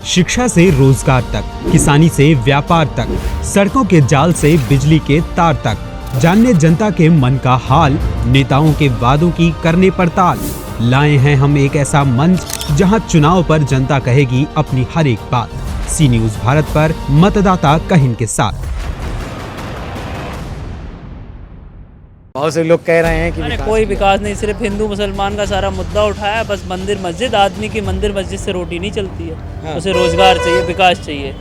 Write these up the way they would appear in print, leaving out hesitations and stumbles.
शिक्षा से रोजगार तक, किसानी से व्यापार तक, सड़कों के जाल से बिजली के तार तक, जानने जनता के मन का हाल, नेताओं के वादों की करने पड़ताल। लाए हैं हम एक ऐसा मंच जहां चुनाव पर जनता कहेगी अपनी हर एक बात। सी न्यूज़ भारत पर मतदाता कहिन के साथ। बहुत से लोग कह रहे हैं कि कोई विकास नहीं, सिर्फ हिंदू मुसलमान का सारा मुद्दा उठाया, बस मंदिर मस्जिद। आदमी की मंदिर मस्जिद से रोटी नहीं चलती है। हाँ। उसे रोजगार चाहिए, विकास चाहिए।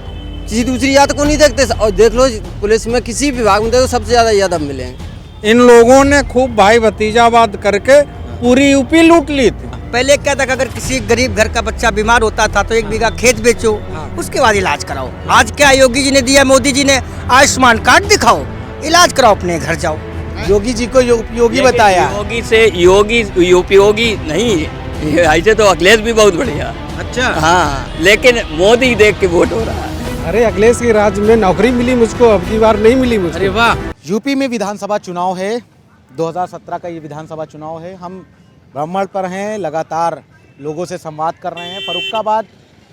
किसी दूसरी जात को नहीं देखते। और देख लो पुलिस में किसी विभाग में देखो सबसे ज्यादा यादव मिलेंगे। इन लोगों ने खूब भाई भतीजावाद करके पूरी यूपी लूट ली थी। पहले क्या था कि अगर किसी गरीब घर का बच्चा बीमार होता था तो 1 बीघा खेत बेचो, उसके बाद इलाज कराओ। आज क्या योगी जी ने दिया, मोदी जी ने आयुष्मान कार्ड दिखाओ, इलाज कराओ, अपने घर जाओ। योगी जी को उपयोगी बताया। योगी से योगी उपयोगी नहीं, ऐसे तो अखिलेश भी बहुत बढ़िया। अच्छा हाँ, लेकिन मोदी देख के वोट हो रहा है। अरे अखिलेश के राज्य में नौकरी मिली मुझको, अब की बार नहीं मिली मुझको। अरे वाह। यूपी में विधानसभा चुनाव है, 2017 का ये विधानसभा चुनाव है। हम भ्रमण पर हैं, लगातार लोगों से संवाद कर रहे हैं। फर्रुखाबाद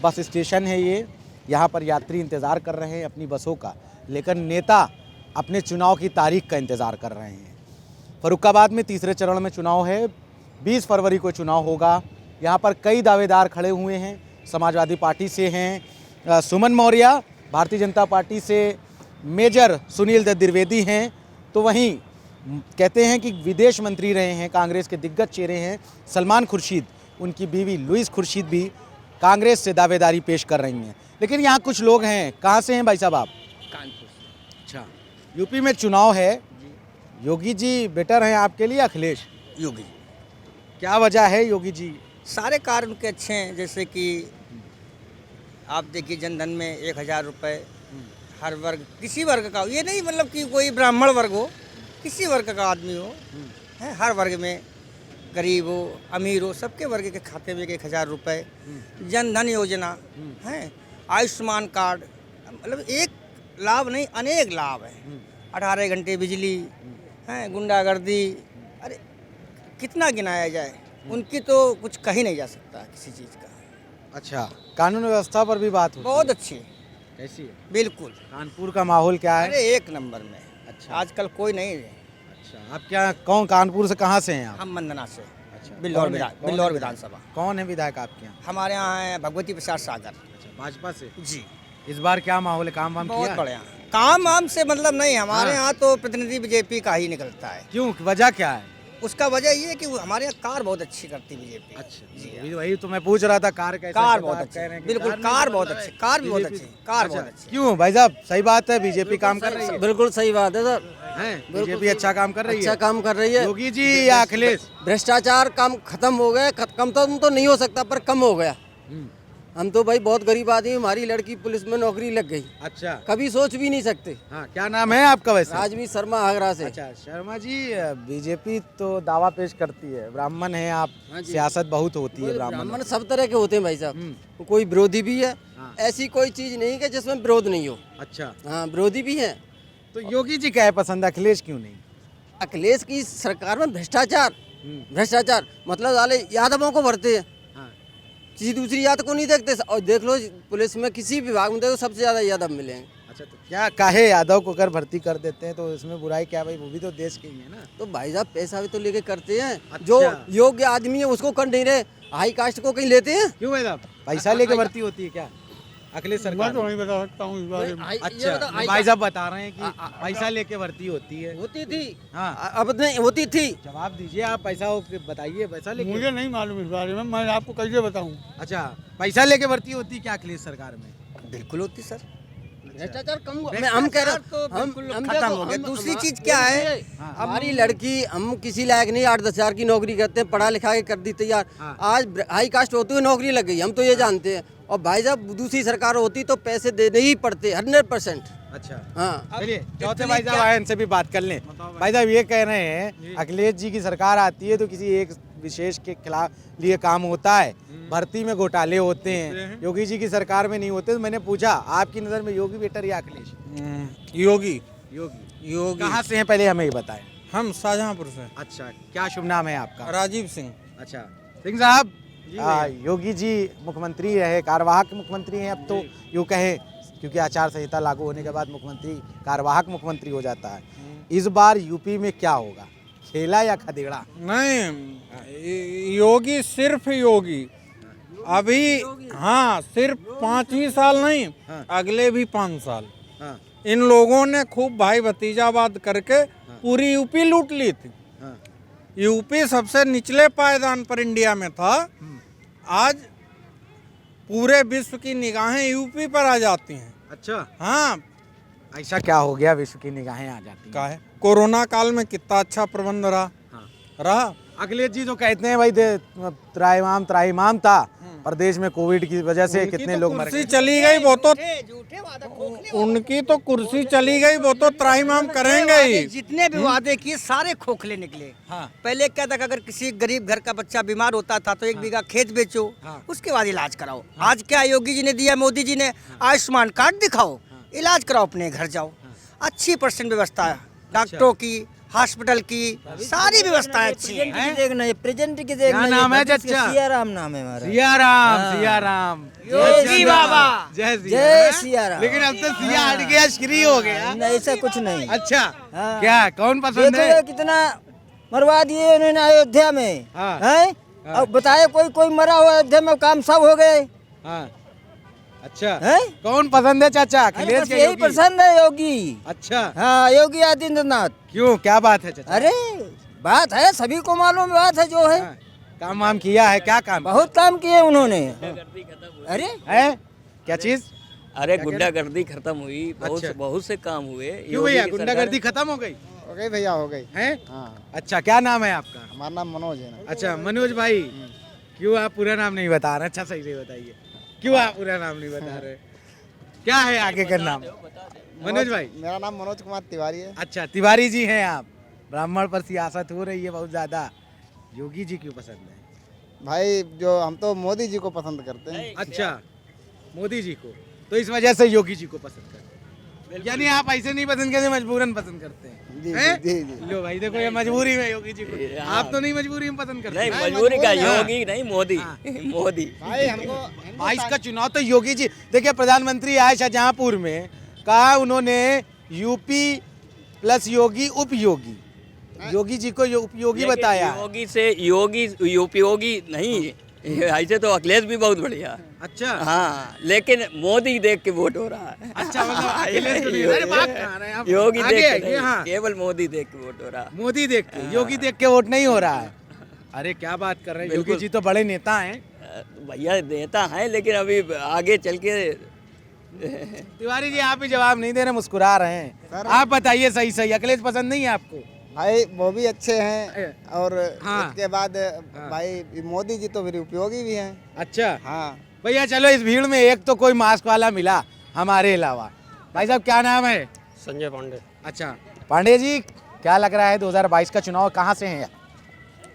बस स्टेशन है ये, यहाँ पर यात्री इंतज़ार कर रहे हैं अपनी बसों का, लेकिन नेता अपने चुनाव की तारीख का इंतज़ार कर रहे हैं। फर्रुखाबाद में तीसरे चरण में चुनाव है, 20 फरवरी को चुनाव होगा। यहाँ पर कई दावेदार खड़े हुए हैं। समाजवादी पार्टी से हैं सुमन मौर्य, भारतीय जनता पार्टी से मेजर सुनील दत्त द्विवेदी हैं, तो वहीं कहते हैं कि विदेश मंत्री रहे हैं, कांग्रेस के दिग्गज चेहरे हैं सलमान खुर्शीद, उनकी बीवी लुइस खुर्शीद भी कांग्रेस से दावेदारी पेश कर रही हैं। लेकिन यहाँ कुछ लोग हैं, कहाँ से हैं भाई साहब आप? कानपुर। अच्छा, यूपी में चुनाव है, योगी जी बेटर हैं आपके लिए अखिलेश? योगी क्या वजह है योगी जी? सारे कार्य उनके अच्छे हैं। जैसे कि आप देखिए जनधन में 1000 रुपये हर वर्ग, किसी वर्ग का, ये नहीं मतलब कि कोई ब्राह्मण वर्ग हो, किसी वर्ग का आदमी हो, है हर वर्ग में, गरीब हो अमीर हो, सबके वर्ग के खाते में 1000 रुपये। जनधन योजना है, आयुष्मान कार्ड, मतलब एक लाभ नहीं अनेक लाभ है। 18 घंटे बिजली है, गुंडागर्दी, अरे कितना गिनाया जाए, उनकी तो कुछ कही नहीं जा सकता किसी चीज़ का। अच्छा, कानून व्यवस्था पर भी बात होती बहुत है। अच्छी है। कैसी है? बिल्कुल। कानपुर का माहौल क्या है? अरे एक नंबर में। अच्छा, आजकल कोई नहीं है। अच्छा, आप क्या कौन कानपुर से कहाँ से हैं आप? हम मंदना से। अच्छा, बिल्लौर विधानसभा। कौन है विधायक आपके यहाँ? हमारे यहाँ है भगवती प्रसाद सागर। अच्छा, भाजपा से। जी, इस बार क्या माहौल है, काम वाम बहुत किया? बढ़िया। काम वाम से मतलब नहीं, हमारे यहाँ तो प्रतिनिधि बीजेपी का ही निकलता है। क्यों, वजह क्या है? उसका वजह ये है कि हमारे यहाँ कार बहुत अच्छी करती बीजेपी। अच्छा जी, वही तो मैं पूछ रहा था, कार कैसा? कार बहुत अच्छी, बिल्कुल कार बहुत अच्छी, कार भी बहुत अच्छी, कार बहुत अच्छी। क्यों भाई साहब, सही बात है, बीजेपी काम कर रही है? बिल्कुल सही बात है सर। बीजेपी अच्छा काम कर रही है? अच्छा काम कर रही है। योगी जी या अखिलेश? भ्रष्टाचार काम खत्म हो गया। कम तो नहीं हो सकता पर कम हो गया। हम तो भाई बहुत गरीब आदमी, हमारी लड़की पुलिस में नौकरी लग गई। अच्छा, कभी सोच भी नहीं सकते। हाँ, क्या नाम है आपका वैसे? राजवीर शर्मा आगरा से। अच्छा शर्मा जी, बीजेपी तो दावा पेश करती है, ब्राह्मण है आप, हाँ जी। सियासत बहुत होती है ब्राह्मण ब्राह्मण। सब तरह के होते हैं भाई साहब, कोई विरोधी भी है। हाँ। ऐसी कोई चीज नहीं कि जिसमें विरोध नहीं हो। अच्छा, हाँ, विरोधी भी है। तो योगी जी क्या है पसंद, अखिलेश क्यों नहीं? अखिलेश की सरकार में भ्रष्टाचार, भ्रष्टाचार मतलब साले यादवों को भरते हैं, हाँ। किसी दूसरी जात को नहीं देखते। और देख लो पुलिस में किसी विभाग में देखो सबसे ज्यादा यादव मिलेंगे। अच्छा, तो क्या काहे यादव को अगर भर्ती कर देते हैं तो इसमें बुराई क्या भाई, वो भी तो देश के ही है ना। तो भाई साहब पैसा भी तो लेके करते हैं। अच्छा। जो योग्य आदमी है उसको कर नहीं रहे, हाई कास्ट को कहीं लेते हैं। क्यों भाई साहब, पैसा लेके भर्ती होती है क्या अखिलेश सरकार? मैं तो नहीं बता सकता हूँ इस बारे में। अच्छा, भाई साहब बता रहे हैं कि पैसा लेके भर्ती होती है। होती थी, हाँ, अब नहीं होती थी। जवाब दीजिए आप, पैसा बताइए, पैसा लेके। मुझे नहीं मालूम इस बारे में, मैं आपको कैसे बताऊँ? अच्छा, पैसा लेके भर्ती होती है क्या अखिलेश सरकार में? बिल्कुल होती सर। भ्रष्टाचार कम हम कह रहे तो हम बिल्कुल खत्म हो गया। दूसरी चीज क्या है, हमारी लड़की, हम किसी लायक नहीं, 8-10 हज़ार की नौकरी करते हैं, पढ़ा लिखा के कर दी तैयार। आज हाई कास्ट होते हुए नौकरी लग गई, हम तो ये जानते हैं। और भाई साहब दूसरी सरकार होती तो पैसे देने ही पड़ते 100%। अच्छा, हाँ, चलिए चौथे भाई साहब आए, इनसे भी बात कर लें। भाई साहब ये कह रहे हैं अखिलेश जी की सरकार आती है तो किसी एक विशेष के खिलाफ लिए काम होता है, भर्ती में घोटाले होते हैं, योगी जी की सरकार में नहीं होते। तो मैंने पूछा आपकी नज़र में योगी बेटर या अखिलेश? योगी। योगी कहाँ से हैं पहले हमें ये बताएं। हम शाहजहांपुर से। अच्छा, क्या शुभ नाम है आपका? राजीव सिंह। अच्छा, सिंह साहब योगी जी मुख्यमंत्री रहे, कार्यवाहक मुख्यमंत्री हैं अब तो यूँ कहें, क्योंकि आचार संहिता लागू होने के बाद मुख्यमंत्री कार्यवाहक मुख्यमंत्री हो जाता है। इस बार यूपी में क्या होगा, खेला या खदेड़ा? नहीं, योगी सिर्फ योगी अभी, हाँ, सिर्फ 5 ही साल नहीं, अगले भी 5 साल इन लोगों ने खूब भाई भतीजावाद करके पूरी यूपी लूट ली थी। यूपी सबसे निचले पायदान पर इंडिया में था, आज पूरे विश्व की निगाहें यूपी पर आ जाती हैं। अच्छा, हाँ, ऐसा क्या हो गया विश्व की निगाहें आ जाती हैं? का है कोरोना काल में कितना अच्छा प्रबंध रहा। अखिलेश जी तो कहते हैं भाई त्राहिमाम था, प्रदेश में कोविड की वजह से कितने लोग मर गए। चली गई वो तो उनकी तो कुर्सी चली गई, वो तो त्राहिमाम करेंगे ही। जितने भी वादे किए सारे खोखले निकले। हाँ। पहले क्या था कि अगर किसी गरीब घर का बच्चा बीमार होता था तो 1 बीघा खेत बेचो, उसके बाद इलाज कराओ। आज क्या योगी जी ने दिया, मोदी जी ने, आयुष्मान कार्ड दिखाओ, इलाज कराओ, अपने घर जाओ। अच्छी परसेंट व्यवस्था है, डॉक्टरों की, हॉस्पिटल की, सारी व्यवस्थाएं अच्छी हैं। देखना है, प्रेजेंट की देखना। क्या नाम है चाचा? सियाराम नाम है हमारा। सियाराम योगी बाबा, जय सियाराम। लेकिन अब तो सिया हट गया, श्री हो गया। नहीं, ऐसा कुछ नहीं। अच्छा, हाँ। क्या कौन पसंद देखो है? ये कितना मरवा दिए उन्होंने अयोध्या में, हाँ। हैं? अब बताए कोई मरा हुआ अयोध्या में, काम सब हो गए। हाँ, अच्छा, हैं? कौन पसंद है चाचा? अरे अखिलेश बस या यही योगी? पसंद है, योगी। अच्छा, हाँ, योगी आदित्यनाथ। क्यों, क्या बात है चाचा? अरे बात है, सभी को मालूम बात है जो है। हाँ, काम वाम किया है, क्या काम? बहुत काम किए उन्होंने। अरे है क्या चीज? अरे गुंडागर्दी खत्म हुई, अच्छा। बहुत से काम हुए। क्यों भैया, गुंडागर्दी खत्म हो गई? हो गई भैया, हो गई। है? हाँ, अच्छा, क्या नाम है आपका? हमारा नाम मनोज है ना। अच्छा, मनोज भाई, क्यों आप पूरा नाम नहीं बता रहे? अच्छा, सही से बताइए, क्यों आप पूरा नाम नहीं बता रहे? क्या है आगे का नाम? मनोज भाई? मेरा नाम मनोज कुमार तिवारी है। अच्छा, तिवारी जी हैं आप। ब्राह्मण पर सियासत हो रही है बहुत ज्यादा, योगी जी क्यों पसंद है? भाई जो हम तो मोदी जी को पसंद करते हैं। अच्छा, मोदी जी को, तो इस वजह से योगी जी को पसंद करते हैं। यानी आप ऐसे नहीं पसंद करते, मजबूरन पसंद करते हैं। जी हैं? जी जी। लो भाई, देखो ये मजबूरी में योगी जी को, आप तो नहीं मजबूरी में पसंद करते? नहीं, हैं? मजबूरी का हाँ। योगी नहीं, मोदी। मोदी भाई हमको 22 का चुनाव तो योगी जी, देखिए प्रधानमंत्री आए शाहजहांपुर में, कहा उन्होंने यूपी प्लस योगी उपयोगी, योगी जी को उपयोगी बताया। योगी से योगी उपयोगी नहीं, ऐसे तो अखिलेश भी बहुत बढ़िया। अच्छा, हाँ, लेकिन मोदी देख के वोट हो रहा है। अच्छा, मतलब अखिलेश को नहीं, अरे बात कहाँ रहे हैं आप? योगी आगे देख के है, नहीं, हाँ। केवल मोदी देख के वोट हो रहा है। मोदी देख के, योगी देख के वोट नहीं हो रहा है। अरे क्या बात कर रहे हैं, योगी जी तो बड़े नेता हैं। भैया नेता है, लेकिन अभी आगे चल के तिवारी जी आप भी जवाब नहीं दे रहे, मुस्कुरा रहे हैं। आप बताइए सही सही, अखिलेश पसंद नहीं है आपको? भाई वो भी अच्छे हैं, और हाँ। उसके बाद भाई मोदी जी तो मेरे उपयोगी भी हैं। अच्छा, हाँ भैया चलो, इस भीड़ में एक तो कोई मास्क वाला मिला हमारे अलावा। भाई साहब क्या नाम है? संजय पांडे, अच्छा, पांडे जी, क्या लग रहा है 2022 का चुनाव कहाँ से है?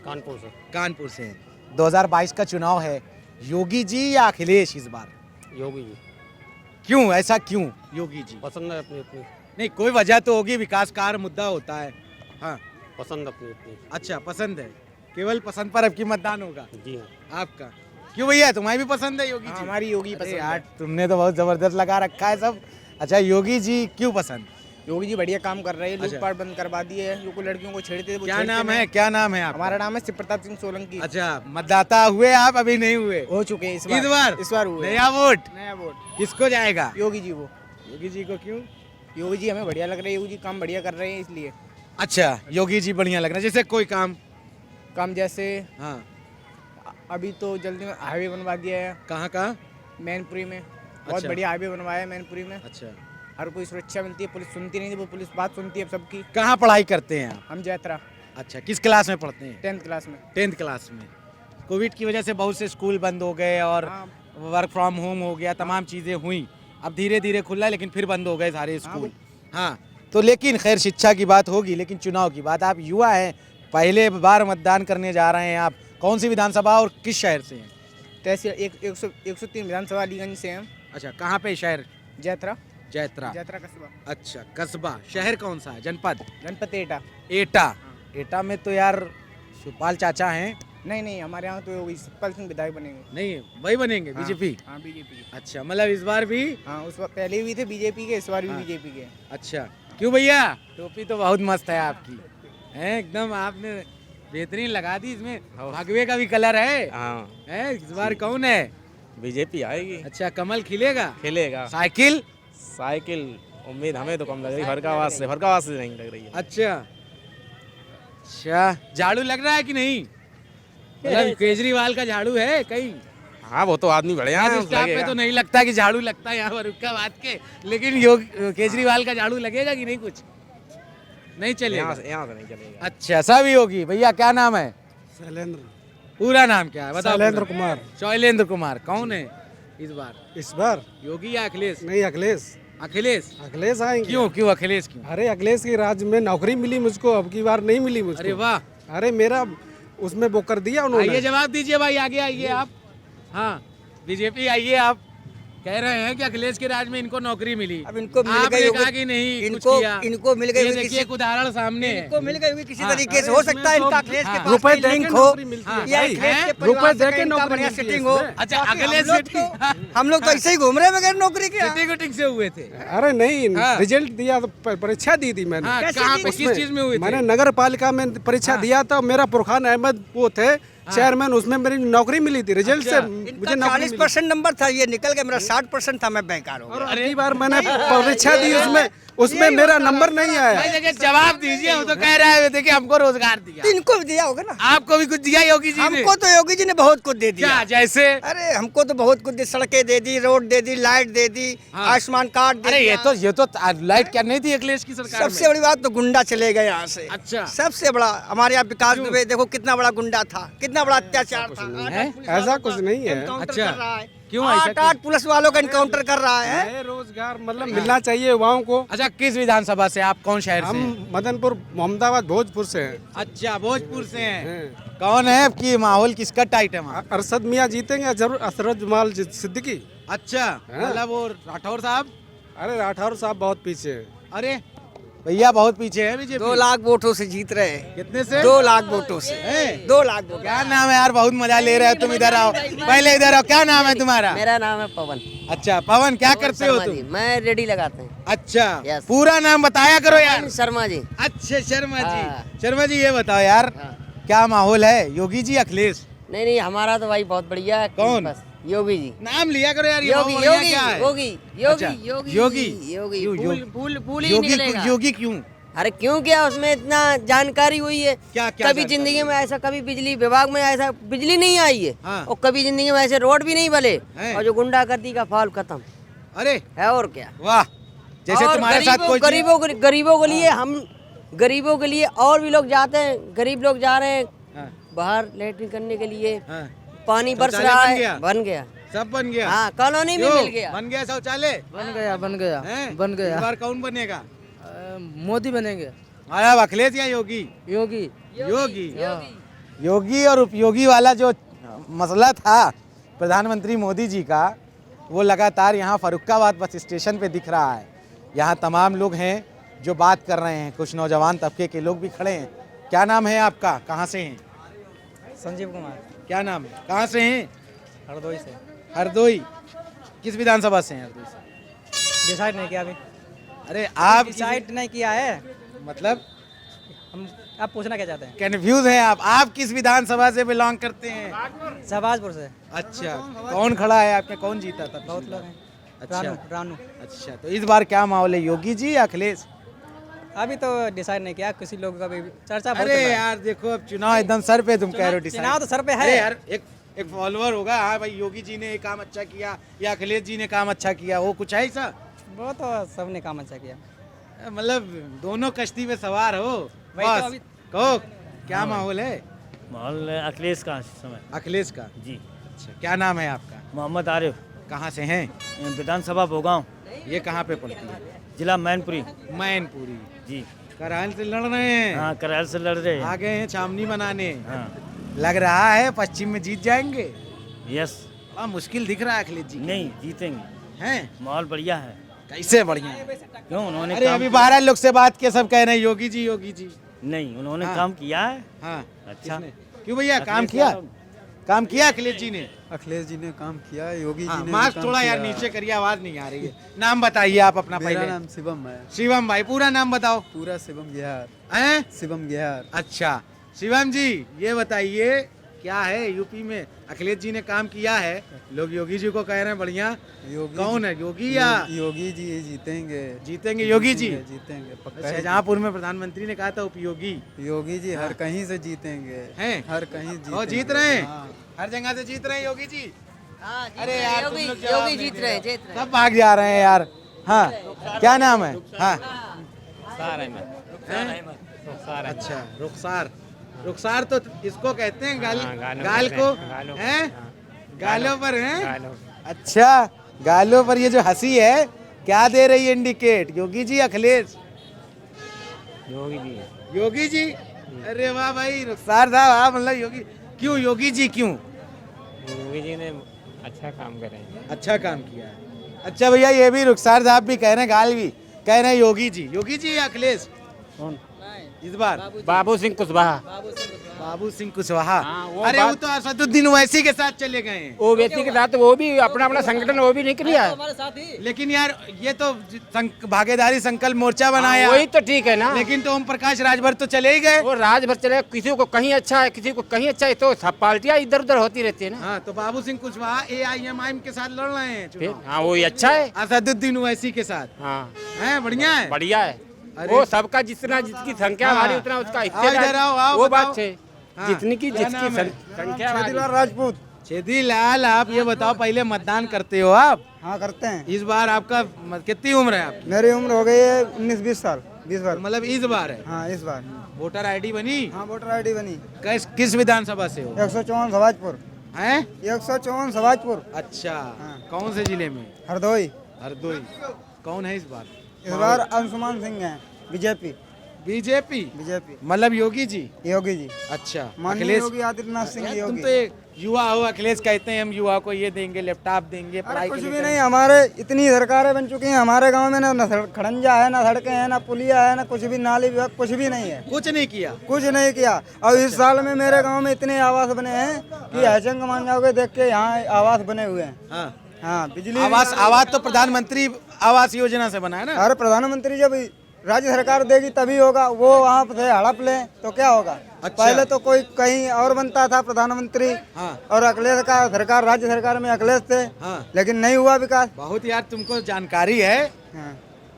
कानपुर से। कानपुर से हैं। 2022 का चुनाव है, योगी जी या अखिलेश इस बार? योगी जी क्यों, ऐसा क्यों योगी जी? पसंद है अपनी अपनी, नहीं, कोई वजह तो होगी, विकास कार्य मुद्दा होता है। हाँ, पसंद अपनी अपनी। अच्छा, पसंद है, केवल पसंद पर अब की मतदान होगा जी हाँ। आपका। क्यों भैया, तुम्हारी भी पसंद है योगी जी? हमारी योगी अरे पसंद यार, तुमने तो बहुत जबरदस्त लगा रखा है सब। अच्छा, योगी जी क्यों पसंद? योगी जी बढ़िया काम कर रहे हैं, अच्छा। लूटपाट बंद करवा दिए हैं, जो लड़कियों को छेड़ते थे वो क्या छेड़ते नाम नहीं। है, क्या नाम है आपका? हमारा नाम है शिव प्रताप सिंह सोलंकी। अच्छा, मतदाता हुए आप? अभी नहीं हुए? हो चुके हैं इस बार हुए। नया वोट नया वोट किसको जाएगा? योगी जी को। योगी जी को। क्यों? योगी जी हमें बढ़िया लग रहे हैं, योगी जी काम बढ़िया कर रहे हैं इसलिए। अच्छा, योगी जी बढ़िया लग रहा है, जैसे कोई काम? काम जैसे हाँ, अभी तो जल्दी में हाईवे बनवा दिया है कहाँ कहाँ? मैनपुरी में, बहुत अच्छा। बढ़िया हाईवे बनवाया है मैनपुरी में। अच्छा, हर कोई सुरक्षा मिलती है, पुलिस सुनती नहीं थी, वो पुलिस बात सुनती है सबकी। कहाँ पढ़ाई करते हैं आप? हम जैतरा अच्छा, किस क्लास में पढ़ते हैं? 10th क्लास में। 10th क्लास में। कोविड की वजह से बहुत से स्कूल बंद हो गए और हाँ। वर्क फ्रॉम होम हो गया, तमाम चीज़ें हुई। अब धीरे धीरे खुला, लेकिन फिर बंद हो गए सारे स्कूल। हाँ, तो लेकिन खैर शिक्षा की बात होगी, लेकिन चुनाव की बात, आप युवा हैं, पहले बार मतदान करने जा रहे हैं आप। कौन सी विधानसभा और किस शहर से हैं? तहसील 103 विधानसभा अलीगंज से हैं। अच्छा, कहाँ पे शहर? जैतरा जैतरा। जैतरा कस्बा। अच्छा, कस्बा। शहर कौन सा है? जनपद? जनपद एटा। एटा। एटा में तो यार शिवपाल चाचा हैं, नहीं नहीं, हमारे यहाँ तो सतपाल सिंह विधायक बनेंगे। नहीं, वही बनेंगे बीजेपी। हाँ बीजेपी के। अच्छा, मतलब इस बार भी। हाँ उस बार पहले भी थे बीजेपी के, इस बार भी बीजेपी के। अच्छा, क्यों भैया? टोपी तो बहुत मस्त है आपकी, है एकदम, आपने बेहतरीन लगा दी। इसमें भगवे का भी कलर है। हाँ, है इस बार कौन है? बीजेपी आएगी। अच्छा, कमल खिलेगा? खेलेगा। साइकिल? साइकिल उम्मीद हमें तो कम लग रही है, फरकावास से नहीं लग रही है। अच्छा अच्छा, झाड़ू लग रहा है कि नहीं? मतलब केजरीवाल का झाड़ू है कहीं? हाँ, वो तो आदमी बढ़िया है, स्टाफ पे तो नहीं लगता कि झाड़ू लगता है यहाँ पर फरुखाबाद के, लेकिन केजरीवाल का झाड़ू लगेगा कि नहीं? कुछ नहीं चलेगा यहाँ से नहीं चलेगा। अच्छा, सब योगी। भैया क्या नाम है? शैलेंद्र। पूरा नाम क्या है बताओ? शैलेंद्र कुमार। शैलेंद्र कुमार। कौन है इस बार? इस बार योगी या अखिलेश? नहीं, अखिलेश। अखिलेश? अखिलेश आएंगे। क्यों क्यों अखिलेश क्यों? अरे अखिलेश की राज्य में नौकरी मिली मुझको, अब की बार नहीं मिली मुझको। अरे वाह, अरे मेरा उसमें वो कर दिया उन्होंने। आइए जवाब दीजिए भाई, आगे आइए आप। हाँ, बीजेपी आइए। आप कह रहे हैं कि अखिलेश के राज में इनको नौकरी मिली, अब इनको मिल आपने गई कहा कि नहीं कुछ इनको किया। इनको मिल गई ये होगी देखिए, किसी एक उदाहरण सामने है। इनको मिल गई होगी किसी हाँ, तरीके से। अरे हो इसमें सकता है तो इनका अखिलेश के पास रुपए कहीं दे के लिंक हो, नौकरी मिलती है या भाई। अखिलेश के रुपए परिवार दे से के कहीं इनका नौकरी बढ़िया मिलती है सेटिंग हो। इसमें। अच्छा, बाकी अखिलेश हम लोग तो ऐसे ही घूम रहे हैं बगैर नौकरी के। सिटी गुटिंग से हुए थे। अरे नहीं, हाँ। रिजल्ट दिया तो परीक्षा दी थी मैंने। हाँ, कैसे कहाँ दी? पे किस चीज में हुए थे? मैंने नगर पालिका में परीक्षा दिया था, मेरा फुरखान अहमद वो थे चेयरमैन, उसमें मेरी नौकरी मिली थी। रिजल्ट से मुझे इनका नौकरी मिली। 40% नंबर था, ये निकल गया। मेरा 60% था, मैं बेकार हो गया। और अगली बार मैंने परीक्षा दी, उसमें मेरा नंबर नहीं आया। भाई देखिए, जवाब दीजिए। वो तो कह रहा है देखिए हमको रोजगार दिया। तो इनको भी दिया होगा ना। आपको भी कुछ दिया योगी जी ने? हमको तो योगी जी ने बहुत कुछ दे दिया। क्या जैसे? अरे हमको तो बहुत कुछ दे, सड़कें दे दी, रोड दे दी, लाइट दे दी, हाँ। आयुष्मान कार्ड दे अरे दिया। ये तो लाइट क्या नहीं थी अखिलेश की सरकार में? सबसे बड़ी बात तो गुंडा चले गए यहाँ से। अच्छा। सबसे बड़ा हमारे यहाँ विकास दुबे देखो कितना बड़ा गुंडा था, कितना बड़ा अत्याचार था। है? ऐसा कुछ नहीं है। एनकाउंटर अच्छा। कर रहा है। क्यों ऐसा 8 पुलिस वालों का एनकाउंटर कर रहा है। नए रोजगार मतलब मिलना चाहिए युवाओं को। अच्छा, किस विधानसभा से? आप कौन शहर से हम हैं? मदनपुर, मोहम्मदाबाद, भोजपुर से हैं। अच्छा, भोजपुर से हैं। हैं। कौन है आपकी? माहौल किसका टाइट है वहाँ? अरशद मियाँ जीतेंगे, जरूर असरत जमाल सिद्दीकी। अच्छा, मतलब वो राठौर साहब? अरे राठौर साहब बहुत पीछे हैं। अरे भैया बहुत पीछे है बीजेपी। 2 लाख वोटों से जीत रहे हैं। कितने से? 2 लाख वोटों से। हैं? 2 लाख वोट। क्या नाम है यार? बहुत मजा ले रहे हो तुम। इधर आओ, पहले इधर आओ। क्या नाम है तुम्हारा? मेरा नाम है पवन। अच्छा पवन, क्या करते हो तुम? मैं रेडी लगाते हैं। अच्छा, Yes. पूरा नाम बताया करो यार। शर्मा जी। अच्छा, शर्मा हाँ। जी। शर्मा जी, ये बताओ यार, क्या माहौल है? योगी जी अखिलेश? नहीं नहीं, हमारा तो भाई बहुत बढ़िया है। कौन? बस योगी जी। नाम लिया करो यार। ये योगी बहुत बढ़िया योगी क्या है? योगी योगी अच्छा, योगी योगी। योगी क्यों फूल योग- फूल फूल ही योगी निकलेगा। योगी क्यों? अरे क्यों क्या उसमें इतना जानकारी हुई है? क्या क्या कभी जानकारी? जिंदगी में ऐसा, कभी बिजली विभाग में ऐसा बिजली नहीं आई है। हाँ। और कभी जिंदगी में ऐसे रोड भी नहीं बने। हैं। और जो गुंडागर्दी का फाल खत्म अरे है। और क्या? वाह, जैसे और तुम्हारे साथ कोई गरीबों के लिए हम गरीबों के लिए और भी लोग जाते हैं। गरीब लोग जा रहे हैं हाँ। बाहर लैट्रिन करने के लिए। हाँ। पानी बरस शौचालय रहा बन है। गया? बन गया। सब बन गया? हाँ, कॉलोनी में क्यों? मिल गया। बन गया शौचालय? बन गया बन गया हैं? बन गया। इस बार कौन बनेगा? मोदी बनेंगे। अरे अखिलेश या योगी? योगी। योगी। योगी और उपयोगी वाला जो मसला था प्रधानमंत्री मोदी जी का, वो लगातार यहाँ फरुखाबाद बस स्टेशन पे दिख रहा है। यहाँ तमाम लोग हैं जो बात कर रहे हैं, कुछ नौजवान तबके के लोग भी खड़े हैं। क्या नाम है आपका? कहाँ से हैं? संजीव कुमार। क्या नाम है? कहाँ से हैं? हरदोई से। हरदोई। किस विधानसभा से हैं हरदोई से? डिसाइड नहीं किया अभी। अरे आप डिसाइड नहीं किया है। मतलब हम आप पूछना क्या चाहते हैं? कंफ्यूज हैं आप किस विधानसभा से बिलोंग करते हैं? शहबाजपुर से। अच्छा, कौन खड़ा है आपके? कौन जीता था? बहुत लोग हैं। अच्छा। रानू। अच्छा, तो इस बार क्या माहौल है? योगी जी या अखिलेश? अभी तो डिसाइड नहीं किया, किसी लोग का भी चर्चा बहुत अरे चल रहा है। यार देखो, अब चुनाव एकदम सर पे, तुम कह रहे हो चुनाव तो सर पे है। अरे यार, एक फॉलोअर होगा, हाँ भाई योगी जी ने ये काम अच्छा किया या अखिलेश जी ने काम अच्छा किया, वो कुछ है ऐसा? वो तो सबने काम अच्छा किया। मतलब दोनों कश्ती पे सवार हो। वही तो बस अभी- कहो, क्या माहौल है? माहौल अखिलेश का समय। अखिलेश का? जी। अच्छा, क्या नाम है आपका? मोहम्मद आरिफ। कहाँ से हैं? विधानसभा भोगांव। ये कहाँ पे पड़ती है? जिला मैनपुरी। मैनपुरी। जी। करायल से लड़ रहे हैं? हाँ, करायल से लड़ रहे हैं। आ गए हैं छावनी बनाने। हाँ। लग रहा है पश्चिम में जीत जाएंगे। यस। मुश्किल दिख रहा है अखिलेश जी। नहीं, जीतेंगे। हैं? माहौल बढ़िया है। कैसे बढ़िया? क्यों? उन्होंने अरे काम अभी 12 लोग से बात किए, सब कह रहे हैं योगी जी योगी जी। नहीं, उन्होंने हाँ। काम किया है। हाँ। अच्छा। किसने? क्यों भैया काम किया? काम किया अखिलेश जी ने? अखिलेश जी ने काम किया, योगी जी ने मास्क थोड़ा यार नीचे करिए, आवाज नहीं आ रही है। नाम बताइए आप अपना पहले। मेरा नाम शिवम है। शिवम भाई, पूरा नाम बताओ। पूरा शिवम गेहार। हैं? शिवम गेहार। अच्छा शिवम जी, ये बताइए क्या है यूपी में अखिलेश जी ने काम किया है, लोग योगी जी को कह रहे हैं बढ़िया। योगी कौन है, योगी या योगी जी जीतेंगे? जीतेंगे योगी जी? जीतेंगे पक्का। शाहजहांपुर में प्रधानमंत्री ने कहा था उपयोगी। योगी जी हर कहीं से जीतेंगे हैं? हर कहीं और जीत रहे हैं? हाँ। हर जगह से जीत रहे हैं योगी जी? हाँ, अरे यार तुम लोग जवाब योगी नहीं जीत दे रहे रहे। जीत रहे। सब भाग जा रहे हैं यार। हाँ क्या नाम है? हाँ अच्छा रुखसार। रुखसार तो इसको कहते हैं गाल, गाल को हैं? गालों पर हैं? अच्छा गालों पर ये जो हंसी है क्या दे रही है इंडिकेट? योगी जी अखिलेश? योगी जी। योगी जी? अरे वाह भाई रुखसार साहब, आप मतलब योगी। क्यों योगी जी क्यों? योगी जी ने अच्छा काम करे हैं। अच्छा काम किया है। अच्छा भैया ये भी रुखसार साहब भी कह रहे हैं, गाल भी कह रहे हैं योगी जी। योगी जी या अखिलेश कौन? इस बार बाबू सिंह कुशवाहा। बाबू सिंह कुशवाहा। वो अरे वो तो असदुद्दीन ओवैसी के साथ चले गए हैं। वो व्यक्ति के साथ वो भी अपना अपना संगठन वो भी नहीं किया है। लेकिन यार ये तो भागीदारी संकल्प मोर्चा बनाया। वही तो ठीक है ना। लेकिन तो ओम प्रकाश राजभर तो चले ही गए। वो राजभर चले, किसी को कहीं अच्छा है किसी को कहीं अच्छा है, तो सब पार्टियां इधर उधर होती रहती है ना। हाँ तो बाबू सिंह कुशवाहा AIMIM के साथ लड़ रहे हैं चुनाव। हाँ वही अच्छा है। असदुद्दीन ओवैसी के साथ। हाँ है बढ़िया है। बढ़िया है। अरे। वो सबका जितना जिसकी संख्या हाँ। हमारी उतना उसका आओ हिस्सेदार। इधर आओ, आओ वो बताओ। बात है। हाँ। जितनी की क्या नाम है? जिसकी संख्या हमारी। राजपूत। छेदीलाल आप ये बताओ पहले मतदान करते हो आप? हाँ करते हैं। इस बार आपका कितनी उम्र है आपकी? मेरी उम्र हो गई है 19-20 साल। 20 बार मतलब इस बार है? हाँ इस बार वोटर ID बनी? हाँ वोटर ID बनी। किस विधानसभा से हो? 154 सवाजपुर। हैं? 154 सवाजपुर। अच्छा हाँ। कौन से जिले में? हरदोई। हरदोई। कौन है इस बार? इस बार अंशुमान सिंह है, बीजेपी। बीजेपी? मतलब योगी जी? योगी जी। अच्छा माननीय अखिलेश योगी आदित्यनाथ सिंह तुम योगी। तो एक युवा हो, अखिलेश कहते हैं हम युवा को ये देंगे, लैपटॉप देंगे, पढ़ाई कुछ के भी लिए नहीं, हमारे इतनी सरकारें बन चुकी हैं हमारे गांव में, ना खड़ंजा है, ना सड़कें हैं, ना पुलिया है, ना कुछ भी, नाली विभाग कुछ भी नहीं है। कुछ नहीं किया? कुछ नहीं किया। और इस साल में मेरे गांव में इतने आवास बने हैं कि हैचंग मान जाओगे देख के, यहाँ आवास बने हुए हैं। हाँ हाँ बिजली आवास तो प्रधानमंत्री आवास योजना से बना है ना? अरे प्रधानमंत्री जब राज्य सरकार देगी तभी होगा, वो वहाँ से हड़प ले तो क्या होगा। अच्छा। पहले तो कोई कहीं और बनता था प्रधानमंत्री। हाँ। और अखिलेश का सरकार, राज्य सरकार में अखिलेश थे। हाँ। लेकिन नहीं हुआ विकास। बहुत यार तुमको जानकारी है। हाँ।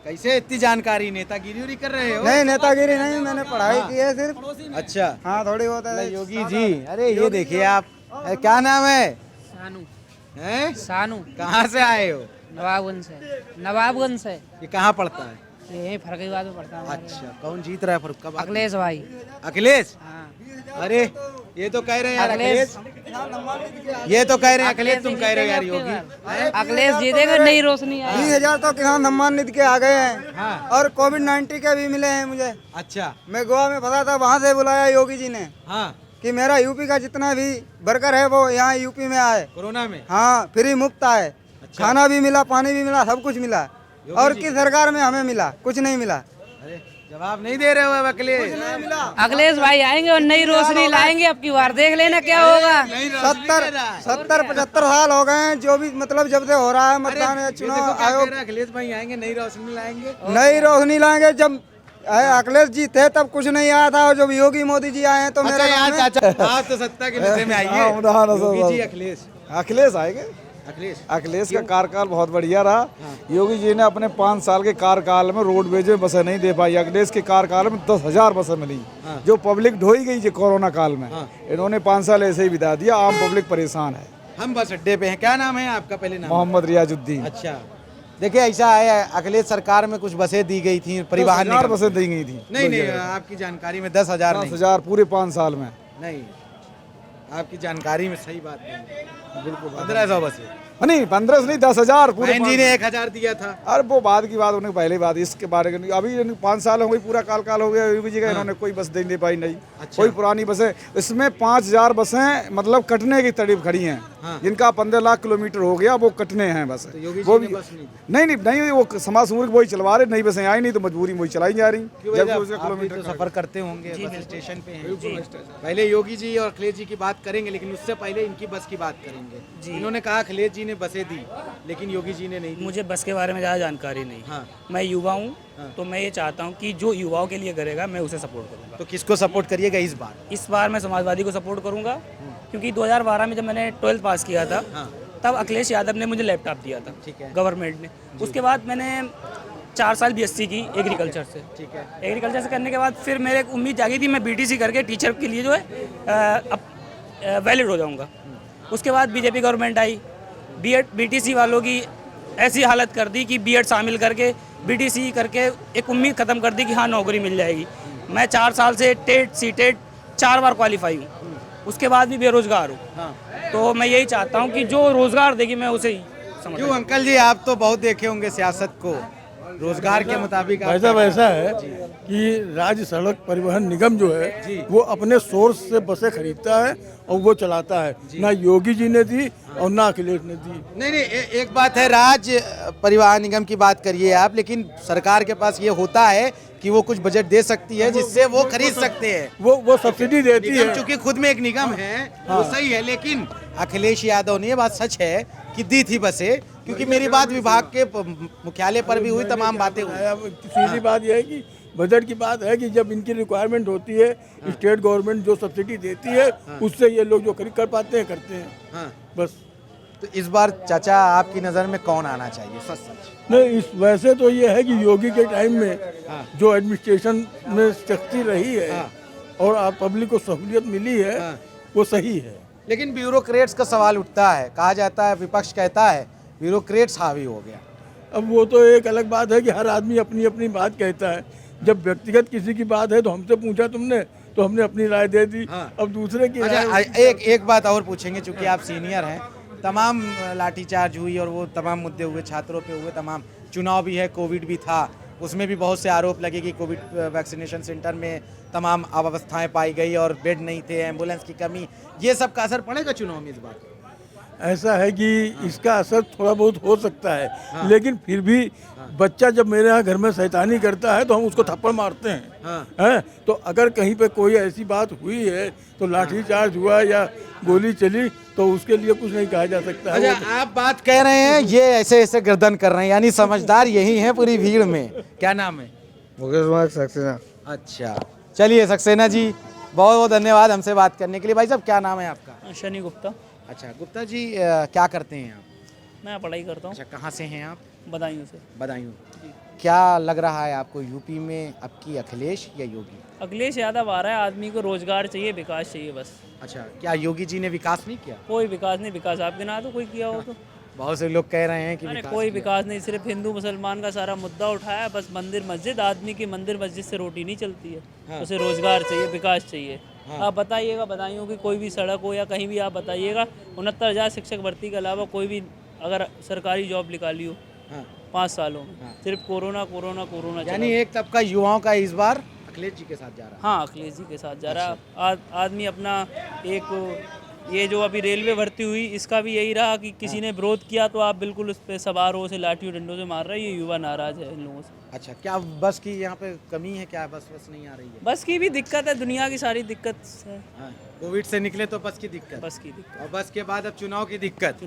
कैसे इतनी जानकारी? नेतागिरी उरी कर रहे हो? नहीं नेतागिरी नहीं, मैंने पढ़ाई की है सिर्फ। अच्छा हाँ थोड़ी बहुत है। योगी जी, अरे ये देखिए आप, क्या नाम है? सानू। हैं? सानू। कहाँ से आए हो? नवाबगंज से। नवाबगंज से। ये कहाँ पड़ता है? यही फर्रुखाबाद में पड़ता है। अच्छा कौन जीत रहा है फर्रुखाबाद? अखिलेश भाई। अखिलेश? हाँ। अरे ये तो कह रहे हैं यार अखिलेश, ये तो कह रहे हैं अखिलेश, तुम कह रहे हो यार योगी। अखिलेश जीतेगा, नई रोशनी आएगी। 20,000 तो किसान सम्मान निधि के आ गए हैं। हाँ। और कोविड-19 के भी मिले हैं मुझे। अच्छा मैं गोवा में फंसा था, वहाँ से बुलाया योगी जी ने हाँ कि मेरा यूपी का जितना भी वर्कर है वो यहाँ यूपी में आए। कोरोना में? हाँ फ्री मुफ्त आए। अच्छा। खाना भी मिला, पानी भी मिला, सब कुछ मिला। योगी और जी। किस सरकार में हमें मिला? कुछ नहीं मिला। अरे जवाब नहीं दे रहे हो अब अखिलेश। अखिलेश भाई आएंगे और नई रोशनी लाएंगे, अब की बार देख लेना क्या होगा। 70-75 साल हो गए हैं जो भी, मतलब जब से हो रहा है मतदान या चुनाव आयोग। अखिलेश भाई आएंगे, नई रोशनी लाएंगे। नई रोशनी लाएंगे। जब अखिलेश जी थे तब कुछ नहीं आया था, और जब योगी मोदी जी आए हैं तो मेरे गाँव में। आप तो सत्ता के नशे में आइए। योगी जी अखिलेश आएंगे। अखिलेश का कार्यकाल बहुत बढ़िया रहा। योगी जी ने अपने 5 साल के कार्यकाल में रोडवेज में बसें नहीं दे पाई। अखिलेश के कार्यकाल में 10,000 बसें मिली, जो पब्लिक ढोई गई थी कोरोना काल में। इन्होंने 5 साल ऐसे ही बिता दिया, आम पब्लिक परेशान है। हम बस अड्डे पे हैं। क्या नाम है आपका? पहले नाम? मोहम्मद रियाजुद्दीन। अच्छा देखिए ऐसा है, अखिलेश सरकार में कुछ बसें दी गई थी, परिवहन 10,000 बसें दी गई थी। नहीं आपकी जानकारी में 10,000 नहीं। 10,000 पूरे 5 साल में नहीं, आपकी जानकारी में सही बात नहीं। बिल्कुल 1500 बसें। नहीं 1500 नहीं 10,000 पूरे बहन जी ने 1000 दिया था। अरे वो बाद की बात, उन्होंने पहले बात इसके बारे में अभी 5 साल हो गई, पूरा काल हो गया यूपी जी का, इन्होंने कोई बस दे नहीं पाई नहीं। कोई पुरानी बसें, इसमें 5000 बसें मतलब कटने की तड़ीफ खड़ी हैं, जिनका 15 लाख किलोमीटर हो गया वो कटने हैं बस। वो भी नहीं वो समाज समूह वही चलवा रहे, नई बसें आई नहीं तो मजबूरी वही चलाई जा रही, जबकि उसका किलोमीटर सफर करते होंगे बस स्टेशन पे हैं। पहले योगी जी और अखिलेश जी की बात करेंगे, लेकिन उससे पहले इनकी बस की बात करेंगे। इन्होंने कहा अखिलेश जी ने बसें दी, लेकिन योगी जी ने नहीं दी। मुझे बस के बारे में ज़्यादा जानकारी नहीं। मैं युवा हूँ, तो मैं ये चाहता हूँ कि जो युवाओं के लिए करेगा मैं उसे सपोर्ट करूँगा। तो किसको सपोर्ट करिएगा इस बार? इस बार मैं समाजवादी को सपोर्ट करूँगा, क्योंकि 2012 में जब मैंने 12th पास किया था तब अखिलेश यादव ने मुझे लैपटॉप दिया था, गवर्नमेंट ने। उसके बाद मैंने 4 साल BSc की एग्रीकल्चर से। ठीक है। एग्रीकल्चर से करने के बाद फिर मेरे एक उम्मीद जागी थी मैं BTC करके टीचर के लिए जो है वैलिड हो जाऊँगा। उसके बाद बीजेपी गवर्नमेंट आई, BTC वालों की ऐसी हालत कर दी कि B.Ed शामिल करके BTC करके एक उम्मीद ख़त्म कर दी कि हाँ नौकरी मिल जाएगी। मैं 4 साल से टेट सीटेट 4 बार क्वालिफाई हूँ, उसके बाद भी बेरोजगार हूँ। तो मैं यही चाहता हूँ कि जो रोजगार देगी मैं उसे ही समझ। क्यों अंकल जी, आप तो बहुत देखे होंगे सियासत को, रोजगार के मुताबिक ऐसा है कि राज्य सड़क परिवहन निगम जो है वो अपने सोर्स से बसें खरीदता है और वो चलाता है, ना योगी जी ने दी और ना अखिलेश ने दी। नहीं एक बात है, राज्य परिवहन निगम की बात करिए आप, लेकिन सरकार के पास ये होता है कि वो कुछ बजट दे सकती है जिससे वो खरीद सकते हैं। वो सब्सिडी देती है, क्योंकि खुद में एक निगम है वो सही है। लेकिन अखिलेश यादव ने, ये बात सच है कि दी थी बसें, क्योंकि मेरी बात विभाग के मुख्यालय पर भी हुई, तमाम बातें हुई। सीधी बात यह है कि बजट की बात है कि जब इनकी रिक्वायरमेंट होती है, स्टेट गवर्नमेंट जो सब्सिडी देती है उससे ये लोग जो खरीद कर पाते हैं करते हैं बस। तो इस बार चाचा आपकी नज़र में कौन आना चाहिए सच? नहीं, वैसे तो ये है कि योगी के टाइम में जो एडमिनिस्ट्रेशन में सख्ती रही है और पब्लिक को सहूलियत मिली है वो सही है। लेकिन ब्यूरोक्रेट्स का सवाल उठता है, कहा जाता है, विपक्ष कहता है ब्यूरोक्रेट्स हावी हो गया। अब वो तो एक अलग बात है कि हर आदमी अपनी अपनी बात कहता है। जब व्यक्तिगत किसी की बात है तो हमसे पूछा तुमने तो हमने अपनी राय दे दी। अब दूसरे की राय। एक बात और पूछेंगे, चूंकि आप सीनियर हैं। तमाम लाठीचार्ज हुई और वो तमाम मुद्दे हुए, छात्रों पे हुए, तमाम चुनाव भी है, कोविड भी था, उसमें भी बहुत से आरोप लगे कि कोविड वैक्सीनेशन सेंटर में तमाम अव्यवस्थाएं पाई गई और बेड नहीं थे, एम्बुलेंस की कमी, ये सब का असर पड़ेगा चुनाव में इस बार? ऐसा है कि इसका असर थोड़ा बहुत हो सकता है, लेकिन फिर भी बच्चा जब मेरे यहाँ घर में शैतानी करता है तो हम उसको थप्पड़ मारते हैं। तो अगर कहीं पे कोई ऐसी बात हुई है तो लाठीचार्ज हुआ या गोली चली तो उसके लिए कुछ नहीं कहा जा सकता है। अच्छा, आप बात कह रहे हैं, ये ऐसे ऐसे गर्दन कर रहे हैं, यानी समझदार यही हैं पूरी भीड़ में। क्या नाम है? मुकेश सक्सेना। अच्छा, चलिए सक्सेना जी, बहुत बहुत धन्यवाद हमसे बात करने के लिए। भाई साहब क्या नाम है आपका? शनि गुप्ता। अच्छा गुप्ता जी, क्या करते हैं आप? मैं पढ़ाई करता हूँ। अच्छा, कहाँ से हैं आप? बदायूं से। बदायूं। क्या लग रहा है आपको, यूपी में अब की अखिलेश या योगी? अखिलेश यादव आ रहा है, आदमी को रोजगार चाहिए, विकास चाहिए बस। अच्छा, क्या योगी जी ने विकास नहीं किया? कोई विकास नहीं, विकास आप गिना दो कोई किया हो तो। बहुत से लोग कह रहे हैं कि कोई विकास नहीं, सिर्फ हिंदू मुसलमान का सारा मुद्दा उठाया, बस मंदिर मस्जिद। आदमी की मंदिर मस्जिद से रोटी नहीं चलती है। उसे रोजगार चाहिए, विकास चाहिए। आप बताइएगा, बदायूं की कोई भी सड़क हो या कहीं भी आप बताइएगा, 69,000 शिक्षक भर्ती के अलावा कोई भी अगर सरकारी जॉब निकाली हो 5 सालों में, सिर्फ कोरोना कोरोना कोरोना। यानी एक तबका युवाओं का इस बार अखिलेश जी के साथ जा रहा है। हाँ, अखिलेश जी के साथ जा रहा है। आदमी अपना एक, ये जो अभी रेलवे भर्ती हुई, इसका भी यही रहा कि किसी ने विरोध किया तो आप बिल्कुल उस पर सवार हो, उसे लाठी डंडों से मार रहे हैं। ये युवा नाराज है इन लोगों से। अच्छा, क्या बस की यहाँ पे कमी है? क्या बस नहीं आ रही है? बस की भी दिक्कत है, दुनिया की सारी दिक्कत है। कोविड से निकले तो बस की दिक्कत, और बस के बाद अब चुनाव की दिक्कत।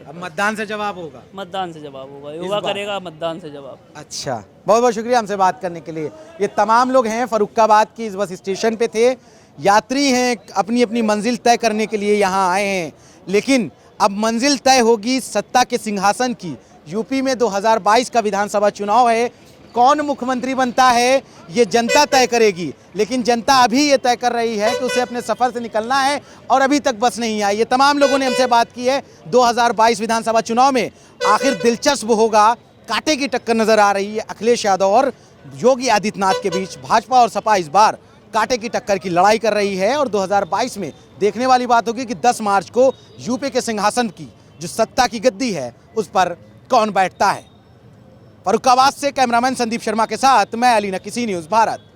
अब मतदान से जवाब होगा। मतदान से जवाब होगा, युवा करेगा मतदान से जवाब। अच्छा, बहुत बहुत शुक्रिया हमसे बात करने के लिए। ये तमाम लोग हैं फर्रुखाबाद की इस बस स्टेशन पे थे, यात्री हैं, अपनी अपनी मंजिल तय करने के लिए यहाँ आए हैं। लेकिन अब मंजिल तय होगी सत्ता के सिंहासन की। यूपी में 2022 का विधानसभा चुनाव है, कौन मुख्यमंत्री बनता है ये जनता तय करेगी। लेकिन जनता अभी ये तय कर रही है कि उसे अपने सफ़र से निकलना है और अभी तक बस नहीं आई। ये तमाम लोगों ने हमसे बात की है। 2022 विधानसभा चुनाव में आखिर दिलचस्प होगा, कांटे की टक्कर नज़र आ रही है अखिलेश यादव और योगी आदित्यनाथ के बीच। भाजपा और सपा इस बार कांटे की टक्कर की लड़ाई कर रही है और 2022 में देखने वाली बात होगी कि 10 मार्च को यूपी के सिंहासन की जो सत्ता की गद्दी है उस पर कौन बैठता है। फर्रुखाबाद से कैमरामैन संदीप शर्मा के साथ मैं अली नकीसी, न्यूज़ भारत।